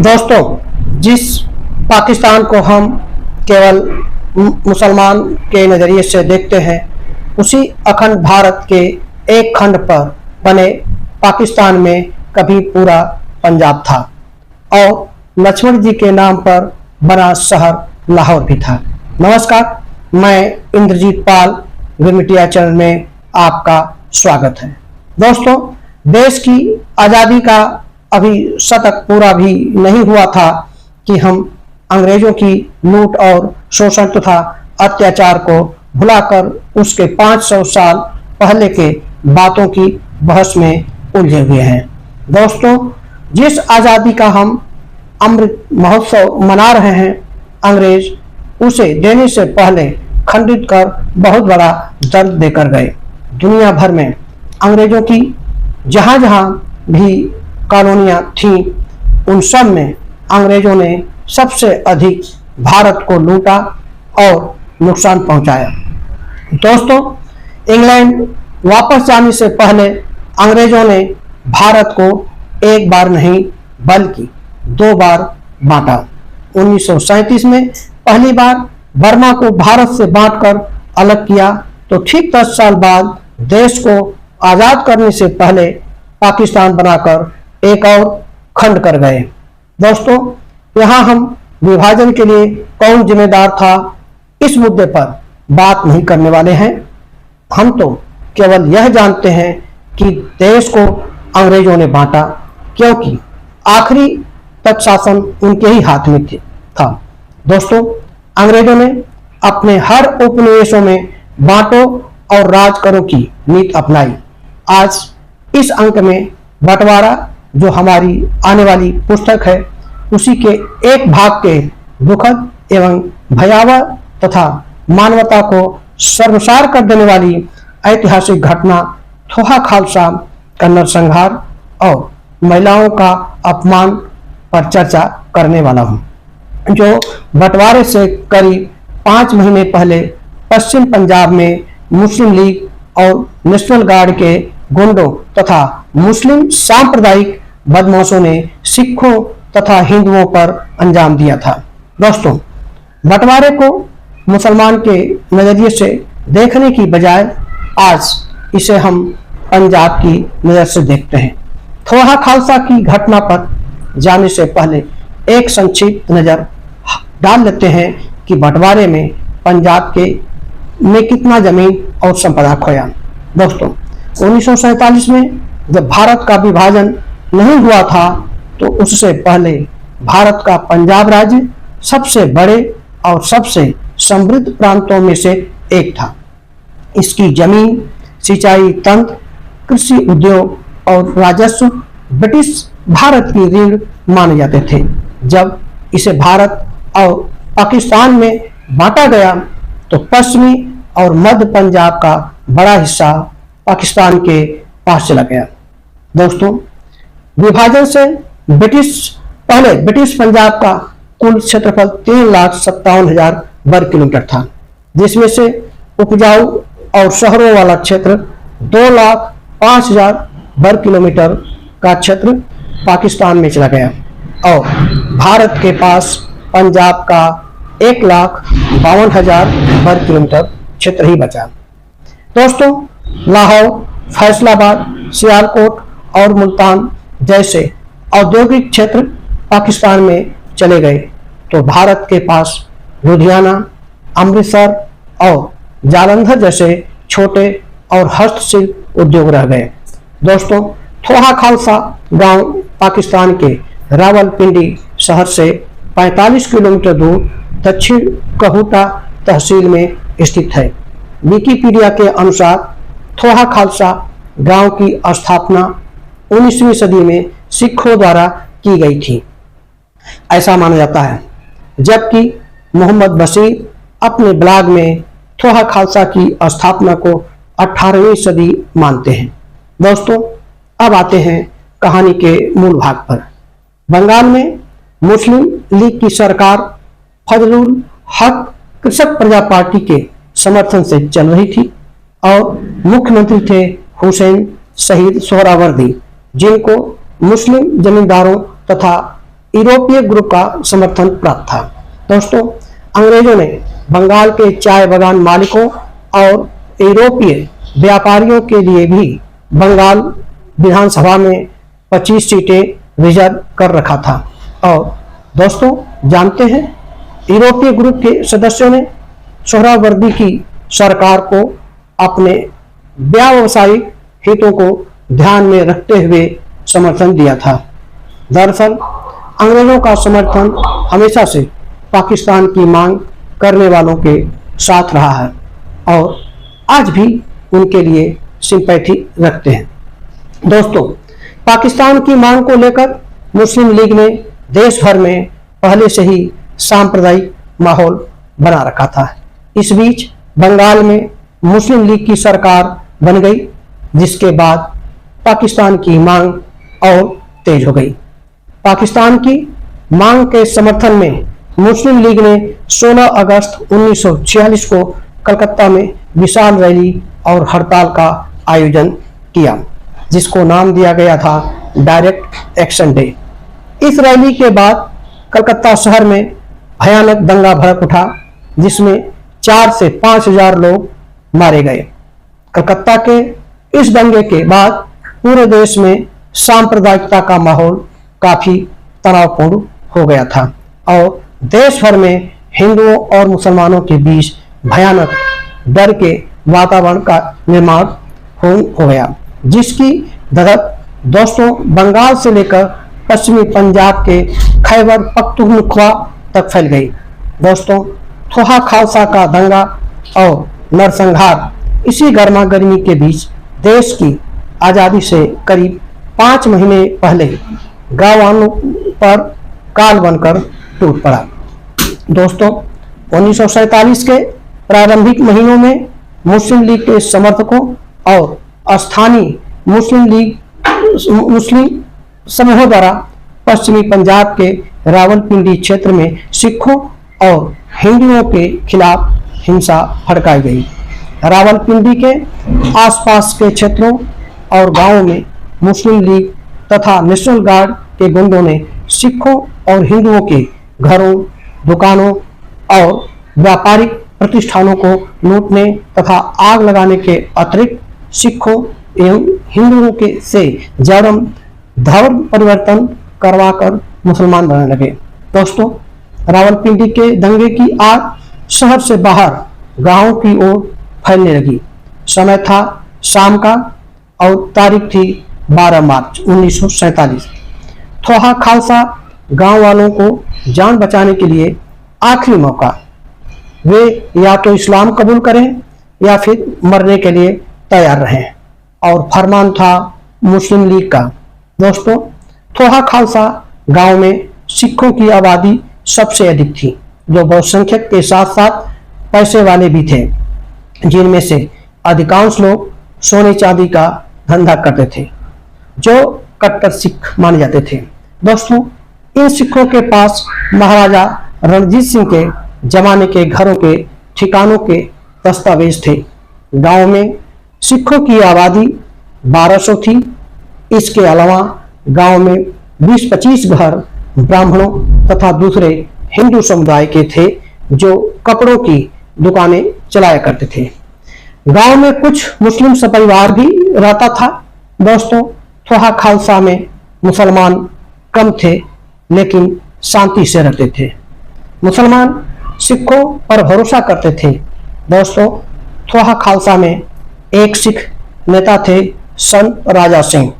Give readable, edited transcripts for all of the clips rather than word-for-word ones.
दोस्तों, जिस पाकिस्तान को हम केवल मुसलमान के नज़रिए से देखते हैं, उसी अखंड भारत के एक खंड पर बने पाकिस्तान में कभी पूरा पंजाब था और लक्ष्मण जी के नाम पर बना शहर लाहौर भी था। नमस्कार, मैं इंद्रजीत पाल मीडिया चैनल में आपका स्वागत है। दोस्तों, देश की आज़ादी का अभी शतक पूरा भी नहीं हुआ था कि हम अंग्रेजों की लूट और शोषण तथा अत्याचार को भुलाकर उसके 500 साल पहले के बातों की बहस में उलझे हुए हैं। दोस्तों, जिस आज़ादी का हम अमृत महोत्सव मना रहे हैं, अंग्रेज उसे देने से पहले खंडित कर बहुत बड़ा दर्द देकर गए। दुनिया भर में अंग्रेजों की जहाँ जहाँ भी कॉलोनियाँ थीं, उन सब में अंग्रेजों ने सबसे अधिक भारत को लूटा और नुकसान पहुंचाया। दोस्तों, इंग्लैंड वापस जाने से पहले अंग्रेजों ने भारत को एक बार नहीं बल्कि 2 बार बांटा। 1937 में पहली बार बर्मा को भारत से बांटकर अलग किया, तो ठीक 10 साल बाद देश को आज़ाद करने से पहले पाकिस्तान बनाकर एक और खंड कर गए। दोस्तों, यहाँ हम विभाजन के लिए कौन जिम्मेदार था, इस मुद्दे पर बात नहीं करने वाले हैं। हम तो केवल यह जानते हैं कि देश को अंग्रेजों ने बांटा, क्योंकि आखिरी तक शासन उनके ही हाथ में था। दोस्तों, अंग्रेजों ने अपने हर उपनिवेशों में बांटो और राज करो की नीति अपनाई। आज इस अंक में बंटवारा, जो हमारी आने वाली पुस्तक है, उसी के एक भाग के दुखद एवं भयावह तथा मानवता को शर्मसार कर देने वाली ऐतिहासिक घटना थोहा खालसा का नरसंहार और महिलाओं का अपमान पर चर्चा करने वाला हूँ, जो बंटवारे से करीब 5 महीने पहले पश्चिम पंजाब में मुस्लिम लीग और नेशनल गार्ड के गुंडों तथा मुस्लिम सांप्रदायिक बदमाशों ने सिखों तथा हिंदुओं पर अंजाम दिया था। दोस्तों, बंटवारे को मुसलमान के नज़रिए से देखने की बजाय आज इसे हम पंजाब की नज़र से देखते हैं। थोहा खालसा की घटना पर जाने से पहले एक संक्षिप्त नज़र डाल लेते हैं कि बंटवारे में पंजाब में कितना जमीन और संपदा खोया। दोस्तों, 1947 में जब भारत का विभाजन नहीं हुआ था, तो उससे पहले भारत का पंजाब राज्य सबसे बड़े और सबसे समृद्ध प्रांतों में से एक था। इसकी जमीन, सिंचाई तंत्र, कृषि उद्योग और राजस्व ब्रिटिश भारत की रीढ़ माने जाते थे। जब इसे भारत और पाकिस्तान में बांटा गया, तो पश्चिमी और मध्य पंजाब का बड़ा हिस्सा पाकिस्तान के पास चला गया। दोस्तों, विभाजन से ब्रिटिश पंजाब का कुल क्षेत्रफल 3,57,000 वर्ग किलोमीटर था, जिसमें से उपजाऊ और शहरों वाला क्षेत्र 2,05,000 वर्ग किलोमीटर का क्षेत्र पाकिस्तान में चला गया और भारत के पास पंजाब का 1,52,000 वर्ग किलोमीटर क्षेत्र ही बचा। दोस्तों, लाहौर, फैसलाबाद, सियालकोट और मुल्तान जैसे औद्योगिक क्षेत्र पाकिस्तान में चले गए, तो भारत के पास लुधियाना, अमृतसर और जालंधर जैसे छोटे और हस्तशिल्प उद्योग रह गए। दोस्तों, थोहा खालसा गांव पाकिस्तान के रावलपिंडी शहर से 45 किलोमीटर दूर दक्षिण कहूटा तहसील में स्थित है। विकिपीडिया के अनुसार थोहा खालसा गांव की स्थापना 19वीं सदी में सिखों द्वारा की गई थी, ऐसा माना जाता है, जबकि मोहम्मद बशीर अपने ब्लॉग में थोहा खालसा की स्थापना को 18वीं सदी मानते हैं। दोस्तों, अब आते हैं कहानी के मूल भाग पर। बंगाल में मुस्लिम लीग की सरकार फजलुल हक कृषक प्रजा पार्टी के समर्थन से चल रही थी और मुख्यमंत्री थे हुसैन शहीद सोहरावर्दी, जिनको मुस्लिम जमींदारों तथा यूरोपीय ग्रुप का समर्थन प्राप्त था। दोस्तों, अंग्रेजों ने बंगाल के चाय बागान मालिकों और यूरोपीय व्यापारियों के लिए भी बंगाल विधानसभा में 25 सीटें रिजर्व कर रखा था। और दोस्तों, जानते हैं यूरोपीय ग्रुप के सदस्यों ने सोहरावर्दी की सरकार को अपने व्यावसायिक हितों को ध्यान में रखते हुए समर्थन दिया था। दरअसल अंग्रेजों का समर्थन हमेशा से पाकिस्तान की मांग करने वालों के साथ रहा है और आज भी उनके लिए सिंपैथी रखते हैं। दोस्तों, पाकिस्तान की मांग को लेकर मुस्लिम लीग ने देश भर में पहले से ही सांप्रदायिक माहौल बना रखा था। इस बीच बंगाल में मुस्लिम लीग की सरकार बन गई, जिसके बाद पाकिस्तान की मांग और तेज हो गई। पाकिस्तान की मांग के समर्थन में मुस्लिम लीग ने 16 अगस्त 1946 को कलकत्ता में विशाल रैली और हड़ताल का आयोजन किया, जिसको नाम दिया गया था डायरेक्ट एक्शन डे। इस रैली के बाद कलकत्ता शहर में भयानक दंगा भड़क उठा, जिसमें 4 से 5 हजार लोग मारे गए। कलकत्ता के इस दंगे के बाद पूरे देश में सांप्रदायिकता का माहौल काफी तनावपूर्ण हो गया था और देश भर में हिंदुओं और मुसलमानों के बीच भयानक डर के वातावरण का निर्माण हो गया, जिसकी धड़क दोस्तों बंगाल से लेकर पश्चिमी पंजाब के खैबर पख्तूनख्वा तक फैल गई। दोस्तों, थोहा खालसा का दंगा और नरसंहार इसी गर्मा गर्मी के बीच देश की आज़ादी से करीब 5 महीने पहले गांवों पर काल बनकर टूट पड़ा। दोस्तों, 1947 के प्रारंभिक महीनों में मुस्लिम लीग के समर्थकों और स्थानीय मुस्लिम समूहों द्वारा पश्चिमी पंजाब के रावलपिंडी क्षेत्र में सिखों और हिंदुओं के खिलाफ हिंसा भड़काई गई। रावलपिंडी के आसपास के क्षेत्रों और गांवों में मुस्लिम लीग तथा नेशनल गार्ड के गुंडों ने सिखों और हिंदुओं के घरों, दुकानों और व्यापारिक प्रतिष्ठानों को लूटने तथा आग लगाने के अतिरिक्त सिखों एवं हिंदुओं के से जड़म धर्म परिवर्तन करवाकर मुसलमान बनने लगे। दोस्तों, रावलपिंडी के दंगे की आग शहर से बाहर गांवों की ओर फैलने लगी। समय था शाम का और तारीख थी 12 मार्च 1947। थोहा खालसा गांव वालों को जान बचाने के लिए आखिरी मौका, वे या तो इस्लाम कबूल करें या फिर मरने के लिए तैयार रहें, और फरमान था मुस्लिम लीग का। दोस्तों, थोहा खालसा गांव में सिखों की आबादी सबसे अधिक थी, जो बहुसंख्यक के साथ साथ पैसे वाले भी थे, जिनमें से अधिकांश लोग सोने चांदी का धंधा करते थे, जो कट्टर सिख माने जाते थे। दोस्तों, इन सिखों के पास महाराजा रणजीत सिंह के जमाने के घरों के ठिकानों के दस्तावेज थे। गांव में सिखों की आबादी 1200 थी। इसके अलावा गांव में 20-25 घर ब्राह्मणों तथा दूसरे हिंदू समुदाय के थे, जो कपड़ों की दुकानें चलाया करते थे। गांव में कुछ मुस्लिम सपरिवार भी रहता था। दोस्तों, थोहा खालसा में मुसलमान कम थे, लेकिन शांति से रहते थे। मुसलमान सिखों पर भरोसा करते थे। दोस्तों, थोहा खालसा में एक सिख नेता थे, संत राजा सिंह,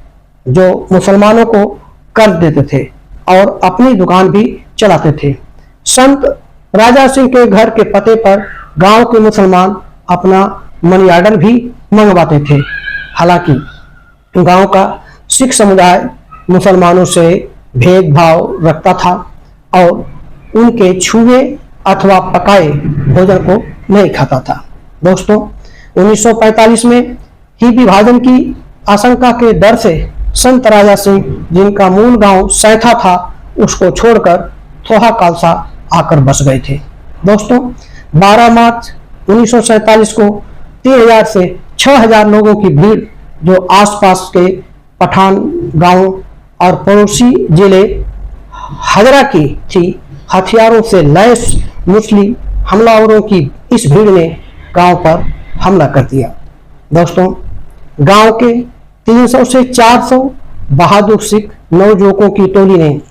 जो मुसलमानों को कर्ज देते थे और अपनी दुकान भी चलाते थे। संत राजा सिंह के घर के पते पर गांव के मुसलमान अपना मनी ऑर्डर भी मंगवाते थे। हालांकि गांव का सिख समुदाय मुसलमानों से भेदभाव रखता था और उनके छुए अथवा पकाए भोजन को नहीं खाता था। दोस्तों, 1945 में ही विभाजन की आशंका के डर से संत राजा सिंह, जिनका मूल गांव सैथा था, उसको छोड़कर थोहा खालसा आकर बस गए थे। दोस्तों, 12 मार्च 1947 को 3000 से 6000 लोगों की भीड़, जो आसपास के पठान गांव और पड़ोसी जिले हजरा की थी। हथियारों से लैस मुस्लिम हमलावरों की इस भीड़ ने गांव पर हमला कर दिया। दोस्तों, गांव के 300 से 400 बहादुर सिख नवयुवकों की टोली ने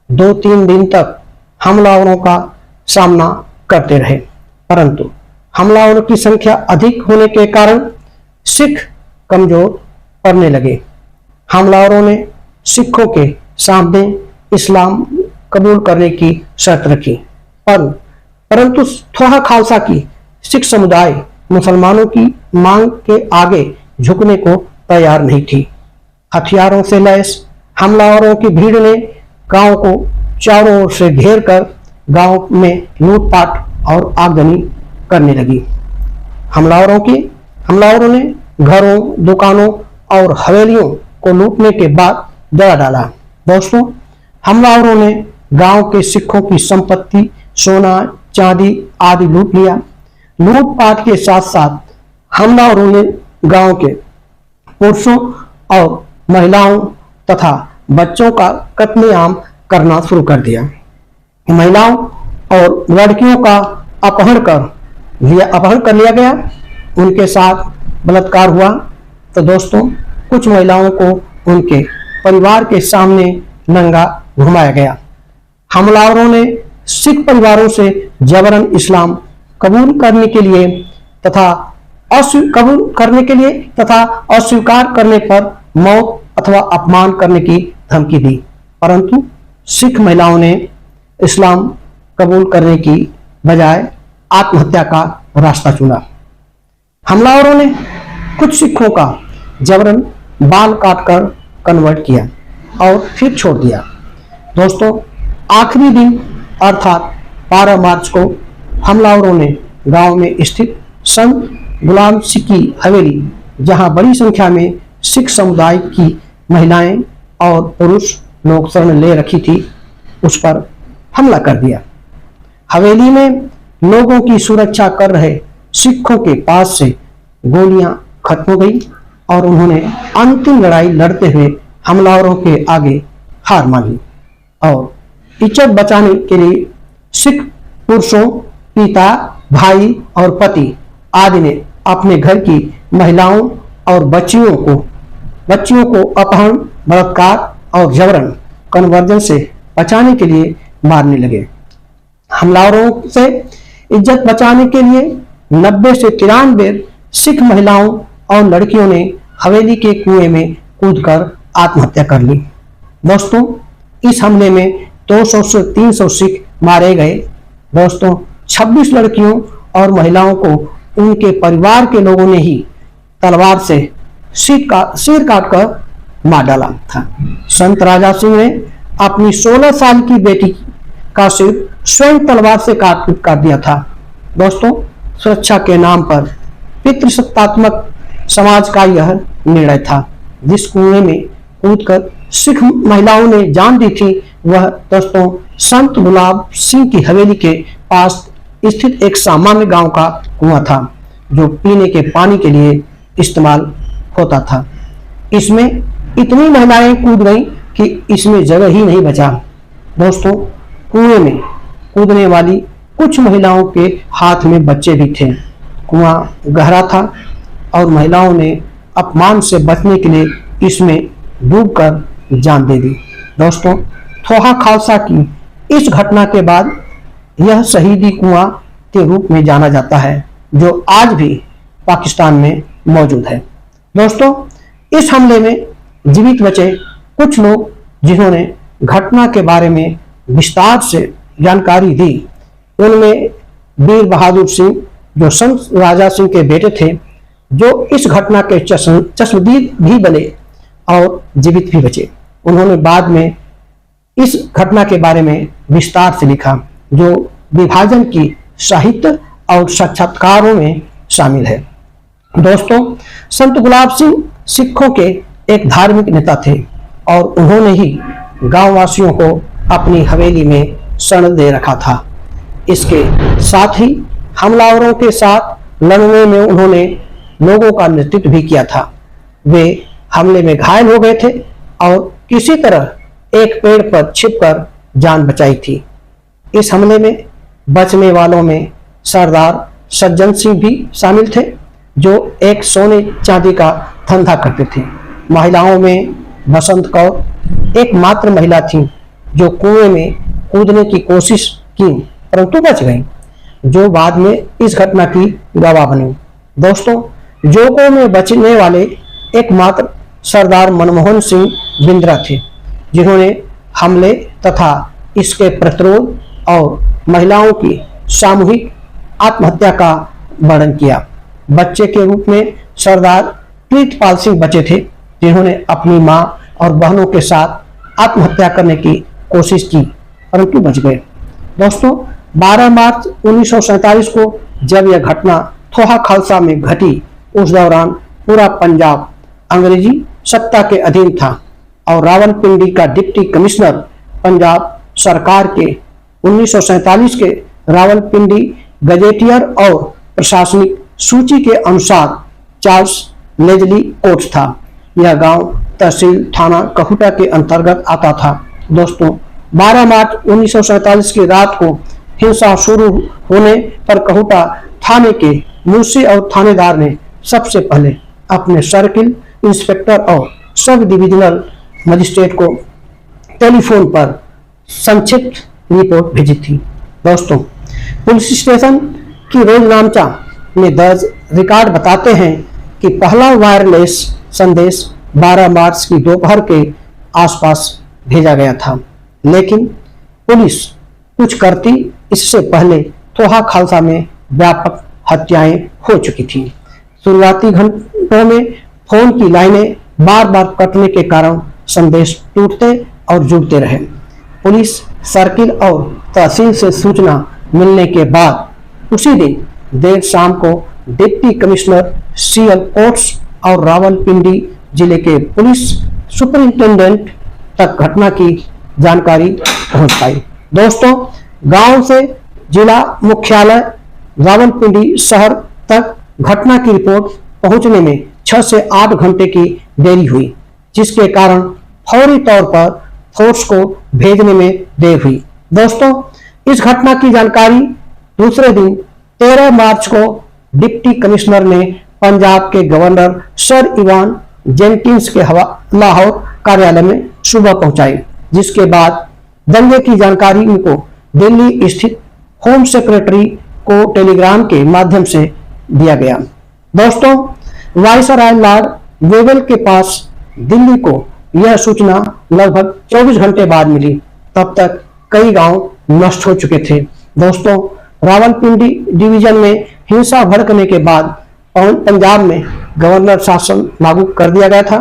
2-3 दिन तक हमलावरों का सामना करते रहे, परंतु हमलावरों की संख्या अधिक होने के कारण सिख कमजोर पड़ने लगे। हमलावरों ने सिखों के सामने इस्लाम कबूल करने की शर्त रखी, परंतु थोड़ा खालसा की सिख समुदाय मुसलमानों की मांग के आगे झुकने को तैयार नहीं थी। हथियारों से लैस हमलावरों की भीड़ ने गांव को चारों ओर से घेर कर गांव में लूटपाट और आगजनी करने लगी। हमलावरों ने घरों, दुकानों और हवेलियों को लूटने के बाद डरा डाला। दोस्तों, हमलावरों ने गांव के सिखों की संपत्ति, सोना, चांदी आदि लूट लिया। लूटपाट के साथ साथ हमलावरों ने गांव के पुरुषों और महिलाओं तथा बच्चों का कत्लेआम करना शुरू कर दिया। महिलाओं और लड़कियों का अपहरण कर लिया गया, उनके साथ बलात्कार हुआ। तो दोस्तों, कुछ महिलाओं को उनके परिवार के सामने नंगा घुमाया गया। हमलावरों ने सिख परिवारों से जबरन इस्लाम कबूल करने के लिए तथा अस्वीकार करने पर मौत अथवा अपमान करने की धमकी दी, परंतु सिख महिलाओं ने इस्लाम कबूल करने की बजाय आत्महत्या का रास्ता चुना। हमलावरों ने कुछ सिखों का जबरन बाल काटकर कन्वर्ट किया और फिर छोड़ दिया। दोस्तों, आखिरी दिन अर्थात 12 मार्च को हमलावरों ने गांव में स्थित संत गुलाब सिंह की हवेली, जहां बड़ी संख्या में सिख समुदाय की महिलाएं और पुरुष लोग शरण ले रखी थी, उस पर हमला कर दिया। हवेली में लोगों की सुरक्षा कर रहे सिखों के पास से गोलियां खत्म हो गई और उन्होंने अंतिम लड़ाई लड़ते हुए हमलावरों के आगे हार मान ली और इज्जत बचाने के लिए सिख पुरुषों, पिता, भाई और पति आदि ने अपने घर की महिलाओं और बच्चियों को अपहरण, बलात्कार और जबरन कन्वर्जन से बचाने के लिए मारने लगे। हमलावरों से इज्जत बचाने के लिए 90 से 93 सिख महिलाओं और लड़कियों ने हवेली के कुएं में कूदकर आत्महत्या कर ली। दोस्तों, इस हमले में 200 से 300 सिख मारे गए। दोस्तों, 26 लड़कियों और महिलाओं को उनके परिवार के लोगों ने ही तलवार से सिर काटकर मार डाला था। संत राजा सिंह ने अपनी 16 साल की बेटी का सिर स्वयं तलवार से काट दिया था। दोस्तों, सुरक्षा के नाम पर पितृसत्तात्मक समाज का यह निर्णय था। जिस कुएं में कूदकर सिख महिलाओं ने जान दी थी, वह दोस्तों संत गुलाब सिंह की हवेली के पास स्थित एक सामान्य गांव का कुआं था, जो पीने के पानी के लिए इस्तेमाल होता था। इसमें इतनी महिलाएं कूद गईं कि इसमें जगह ही नहीं बचा। दोस्तों, कुएं में कूदने वाली कुछ महिलाओं के हाथ में बच्चे भी थे। कुआं गहरा था और महिलाओं ने अपमान से बचने के लिए इसमें डूबकर जान दे दी। दोस्तों, थोहा खालसा की इस घटना के बाद यह शहीदी कुआं के रूप में जाना जाता है, जो आज भी पाकिस्तान में मौजूद है। दोस्तों, इस हमले में जीवित बचे कुछ लोग जिन्होंने घटना के बारे में विस्तार से जानकारी दी, उनमें वीर बहादुर सिंह, जो संत राजा सिंह के बेटे थे, जो इस घटना के चश्मदीद भी बने और जीवित भी बचे। उन्होंने बाद में इस घटना के बारे में विस्तार से लिखा, जो विभाजन की साहित्य और साक्षात्कारों में शामिल है। दोस्तों, संत गुलाब सिंह सिखों के एक धार्मिक नेता थे और उन्होंने ही गांव वासियों को अपनी हवेली में शरण दे रखा था। इसके साथ ही हमलावरों के साथ लड़ने में उन्होंने लोगों का नेतृत्व भी किया था। वे हमले में घायल हो गए थे और किसी तरह एक पेड़ पर छिपकर जान बचाई थी। इस हमले में बचने वालों में सरदार सज्जन सिंह भी शामिल थे, जो एक सोने चांदी का धंधा करते थे। महिलाओं में बसंत कौर एकमात्र महिला थी जो कुएं में कूदने की कोशिश की परंतु बच गई, जो बाद में इस घटना की गवाह बनी। दोस्तों, जोकों में बचने वाले एकमात्र सरदार मनमोहन सिंह बिंद्रा थे, जिन्होंने हमले तथा इसके प्रतिरोध और महिलाओं की सामूहिक आत्महत्या का वर्णन किया। बच्चे के रूप में सरदार प्रीतपाल सिंह बचे थे, जिन्होंने अपनी मां और बहनों के साथ आत्महत्या करने की कोशिश की परंतु बच गए। दोस्तों, 12 मार्च 1947 को जब यह घटना थोहा खालसा में घटी, उस दौरान पूरा पंजाब अंग्रेजी सत्ता के अधीन था और रावलपिंडी का डिप्टी कमिश्नर पंजाब सरकार के 1947 के रावलपिंडी गजेटियर और प्रशासनिक सूची के अनुसार चार्ल्स लेजली कोट था। यह गांव तहसील थाना कहुटा के अंतर्गत आता था। दोस्तों, 12 मार्च 1947 की रात को हिंसा शुरू होने पर कहुटा थाने के मुंशी और थानेदार ने सबसे पहले अपने सर्किल इंस्पेक्टर और सब डिविजनल मजिस्ट्रेट को टेलीफोन पर संक्षिप्त रिपोर्ट भेजी थी। दोस्तों, पुलिस स्टेशन की रोजनामचा में दर्ज रिकॉर्ड बताते हैं कि पहला वायरलेस संदेश 12 मार्च की दोपहर के आसपास भेजा गया था, लेकिन पुलिस कुछ करती इससे पहले थोहा खालसा में व्यापक हत्याएं हो चुकी थी। शुरुआती घंटों में फोन की लाइनें बार बार कटने के कारण संदेश टूटते और जुड़ते रहे। पुलिस सर्किल और तहसील से सूचना मिलने के बाद उसी दिन देर शाम को डिप्टी कमिश्नर सीएल कोट्स और रावलपिंडी जिले के पुलिस सुपरिंटेंडेंट तक घटना की जानकारी पहुंच पाई। दोस्तों, गांव से जिला मुख्यालय रावलपिंडी शहर तक घटना की रिपोर्ट पहुंचने में 6 से 8 घंटे की देरी हुई, जिसके कारण फौरी तौर पर फोर्स को भेजने में देर हुई। दोस्तों, इस घटना की जानकारी दूसरे दिन 13 मार्च को डिप्टी कमिश्नर ने पंजाब के गवर्नर सर इवान जेनकिंस के लाहौर कार्यालय में सुबह पहुंचाई, जिसके बाद दंगे की जानकारी उनको दिल्ली स्थित होम सेक्रेटरी को टेलीग्राम के माध्यम से दिया गया। दोस्तों, वायसराय लॉर्ड वेवेल के पास दिल्ली को यह सूचना लगभग 24 घंटे बाद मिली। तब तक कई गांव नष्ट हो चुके थे। दोस्तों, रावलपिंडी डिवीजन में हिंसा भड़कने के बाद पंजाब में गवर्नर शासन लागू कर दिया गया था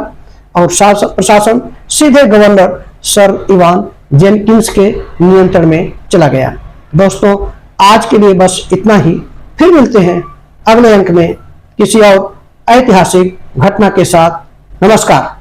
और प्रशासन सीधे गवर्नर सर इवान जेनकिंस के नियंत्रण में चला गया। दोस्तों, आज के लिए बस इतना ही। फिर मिलते हैं अगले अंक में किसी और ऐतिहासिक घटना के साथ। नमस्कार।